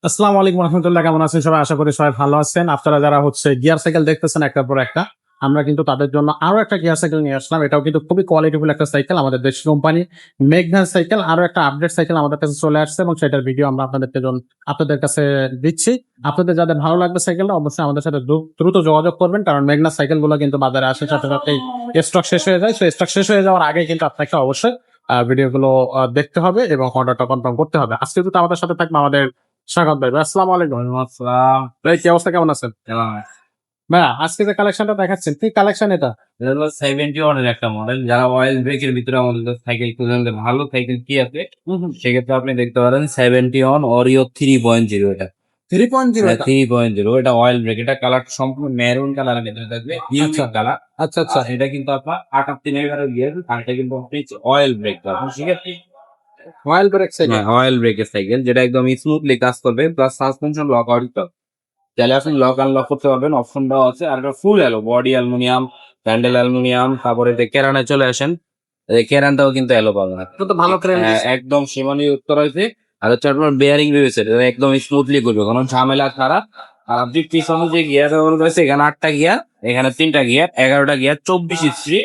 আসসালামু আলাইকুম রহমতুল্লাহ, কেমন আছেন সবাই? আশা করি সবাই ভালো আছেন। আপনারা যারা গিয়ার সাইকেল দেখতেছেন একটার পর একটা, আমরা কিন্তু তাদের জন্য আরো একটা গিয়ার সাইকেল নিয়ে আসলাম। এটাও কিন্তু খুবই কোয়ালিটিফুল একটা সাইকেল, আমাদের দেশীয় কোম্পানি মেঘনা সাইকেল। আরো একটা আপডেট সাইকেল আমাদের কাছে চলে আসছে এবং সেটার ভিডিও আমরা আপনাদের কাছে দিচ্ছি। আপনাদের যাদের ভালো লাগবে সাইকেলটা, অবশ্যই আমাদের সাথে দ্রুত যোগাযোগ করবেন, কারণ মেঘনা সাইকেল গুলো কিন্তু বাজারে আসার সাথে সাথেই স্টক শেষ হয়ে যায়। স্টক শেষ হয়ে যাওয়ার আগে কিন্তু আপনাকে অবশ্যই ভিডিওগুলো দেখতে হবে এবং অর্ডারটা কনফার্ম করতে হবে। আজকে কিন্তু আমাদের সাথে থাকবে আমাদের স্বাগত ভাই। আসসালামু আলাইকুম। আসসালাম। ভাই, কি অবস্থা, কেমন আছেন? ভাইয়া, আজকে যে কালেকশনটা দেখাচ্ছেন, কি কালেকশন এটা? এটা হলো 71 এর একটা মডেল। যারা অয়েল ব্রেকের ভিতরে আমাদের সাইকেল খুঁজেন যে ভালো সাইকেল কি আছে, সেক্ষেত্রে আপনি দেখতে পারেন 71 অরিও 3.0। এটা 3.0 এটা? 3.0 এটা অয়েল ব্রেক। এটা কালার সম্পূর্ণ মেরুন কালারের ভিতরে থাকবে, ইউনিক কালার। আচ্ছা আচ্ছা। এটা কিন্তু আপনার 58 গিয়ার, আর এটা কিন্তু আপনি অয়েল ব্রেক পাবেন, ঠিক আছে? Oil brake cycle? অয়েল ব্রেকের সাইকেল, যেটা একদম স্মুথলি কাজ করবে, প্লাস সাসপেনশন লক আউট। চাইলে আপনি লক আনলক করতে পারবেন, অপশন দেওয়া আছে। আর এটা full alloy, body aluminium, handle aluminium. তারপরে যে কেরানে চলে আসেন, এই কেরানটাও কিন্তু অ্যালো পাবেন। এটা তো ভালো ক্রেন। একদম সীমানি উত্তর হয়েছে। আর হচ্ছে আপনার বেয়ারিং রয়েছে, এটা একদম স্মুথলি করবে, কোনো ঝামেলা ছাড়া। আর আপনি পিছনে যে গিয়ার রয়েছে, এখানে 8টা গিয়ার, এখানে 3টা গিয়ার, 11টা গিয়ার, 24 ইঞ্চি।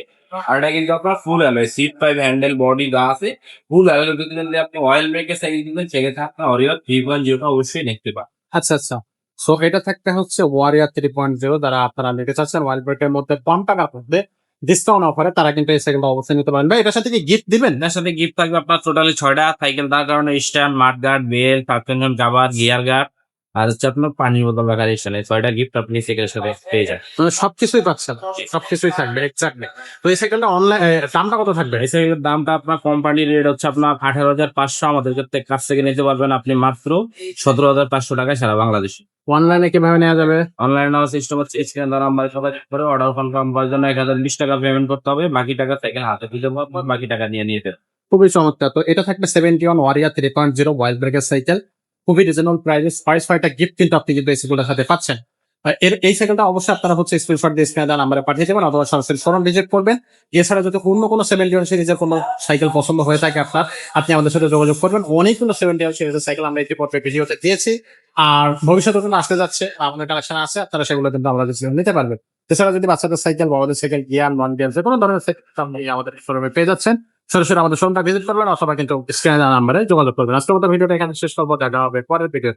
আর এটা কিন্তু আপনার full alloy, seat pipe, handle, body যা আছে ফুল অ্যালো। যদি আপনি অয়েল ব্রেকের সাইকেল কিনবেন, সেক্ষেত্রে আপনার অরিও 3.0 অবশ্যই দেখতে পাবেন। আচ্ছা আচ্ছা। সো এটা থাকতে ওয়ারিয়ার 3.0। যারা আপনারা নিতে চাচ্ছেন অয়েল ব্রেকের মধ্যে কম টাকা পড়বে, ডিসকাউন্ট অফারে, তারা কিন্তু এই সাইকেলটা অবশ্যই নিতে পারেন। ভাই, এটার সাথে কি গিফট দিবেন? এর সাথে গিফট থাকবে আপনার টোটালি 6টা সাইকেল। তার কারণে stand, mudguard, bell, suspension cover, gear guard, আর হচ্ছে আপনার পানির বোতল রাখার স্ট্যান্ড। এই 6টা গিফট আপনি সাইকেলের সাথে পেয়ে যান। মানে সবকিছুই পাচ্ছেন, সবকিছুই থাকবে এক্স্যাক্টলি। তো এই সাইকেলটা অনলাইন দামটা কত থাকবে? এই সাইকেলের দামটা আপনার কোম্পানির রেট হচ্ছে আপনার 18,500। আমাদের কাছ থেকে নিতে পারবেন আপনি মাত্র 17,500 টাকায় সারা বাংলাদেশে। অনলাইনে কিভাবে নেওয়া যাবে? অনলাইন নেওয়ার সিস্টেম হচ্ছে স্ক্রিনে দেওয়া নাম্বারে যোগাযোগ করে অর্ডার কনফার্ম করার জন্য 1020 টাকা পেমেন্ট করতে হবে। বাকি টাকা সাইকেল হাতে দিতে পারবেন, বাকি টাকা নিয়ে নিতে। খুবই চমৎকার। তো এটা থাকবে 71 ওয়ারিয়া 3.0 ওয়াইল্ড ব্রেকের সাইকেল। খুবই রিজনেবল প্রাইসে 6টা গিফট কিন্তু আপনি কিন্তু এই সাইকেলটার সাথে পাচ্ছেন। এই সাইকেলটা অবশ্যই আপনারা স্ক্রিনশট দিয়ে স্ক্রিনে দেওয়া নাম্বারে পাঠিয়ে দেবেন, অথবা সরাসরি শোরুম ভিজিট করবেন। এছাড়া যদি অন্য কোনো 71 সিরিজের কোনো সাইকেল পছন্দ হয়ে থাকে আপনার, আপনি আমাদের সাথে যোগাযোগ করবেন। অনেকগুলো 71 সিরিজের সাইকেল আমরা ইতিপূর্বে ভিডিওতে দিয়েছি, আর ভবিষ্যতে কিন্তু আসতে যাচ্ছে, আমাদের কালেকশন আছে, আপনারা সেগুলো কিন্তু আমাদের কাছে নিতে পারবেন। এছাড়া যদি বাচ্চাদের সাইকেল, বড়দের সাইকেল, গিয়ার, নন গিয়ার, যে কোনো ধরনের সাইকেল আপনি আমাদের শোরুমে পেয়ে যাচ্ছেন। সরাসরি আমাদের শোরুমটা ভিজিট করবেন, অথবা কিন্তু স্ক্রিনে দেওয়া নাম্বারে যোগাযোগ করবেন। আজকের মতো ভিডিওটা এখানে শেষ করবো। দেখা হবে পরের ভিডিও।